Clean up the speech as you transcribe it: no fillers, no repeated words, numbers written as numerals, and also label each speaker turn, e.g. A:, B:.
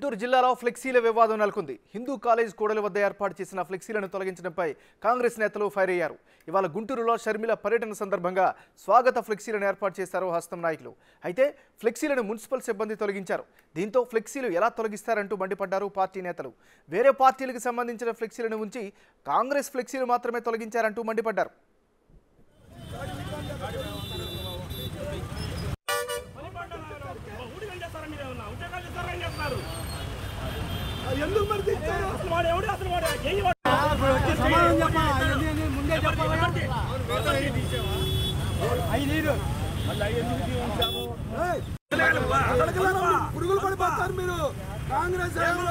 A: గుంటూరు జిల్లాలో ఫ్లెక్సీల వివాదం నెలకొంది. హిందూ కాలేజ్ కూడలి వద్ద ఏర్పాటు చేసిన ఫ్లెక్సీలను తొలగించడంపై కాంగ్రెస్ నేతలు ఫైర్ అయ్యారు. ఇవాళ గుంటూరులో షర్మిల పర్యటన సందర్భంగా స్వాగత ఫ్లెక్సీలను ఏర్పాటు చేశారు హస్తం నాయకులు. అయితే ఫ్లెక్సీలను మున్సిపల్ సిబ్బంది తొలగించారు. దీంతో ఫ్లెక్సీలు ఎలా తొలగిస్తారంటూ మండిపడ్డారు పార్టీ నేతలు. వేరే పార్టీలకు సంబంధించిన ఫ్లెక్సీలను ఉంచి కాంగ్రెస్ ఫ్లెక్సీలు మాత్రమే తొలగించారంటూ మండిపడ్డారు.
B: పురుగులు పడిపోతారు మీరు. కాంగ్రెస్ చెప్పాలి.